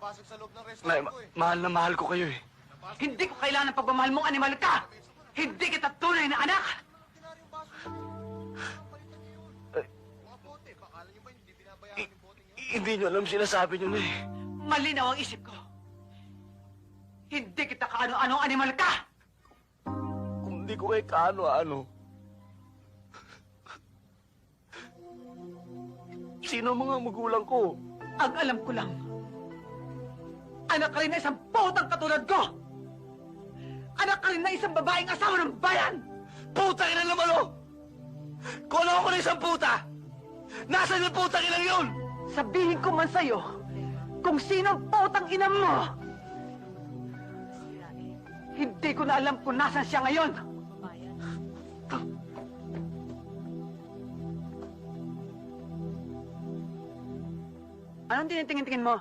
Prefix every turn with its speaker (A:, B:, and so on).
A: pinapasok sa loob ng
B: Nay,
A: restaurant ko eh.
B: mahal na mahal ko kayo eh.
C: Hindi ko kailangan ng pagmamahal mong animal ka! Hindi kita tunay na anak!
A: Ordinaryong baso lang yun. Palitan niyo yun. Mga bote, bakala niyo ba hindi binabayaran yung bote niyo?
B: Hindi nyo alam sinasabi nyo na eh.
C: Malinaw ang isip ko. Hindi kita kaano-anong animal ka!
B: Kung di ko kay kaano-ano. Sino ang mga magulang ko?
C: Ang alam ko lang, anak ka rin na isang putang katulad ko! Anak ka rin na isang babaeng asawa ng bayan!
B: Puta ina naman oh! Kung ano ako na isang puta! Nasaan yung putang inang yun?
C: Sabihin ko man sa'yo kung sino ang putang ina mo! Hindi ko na alam kung nasan siya ngayon! Anong tinitingin-tingin mo?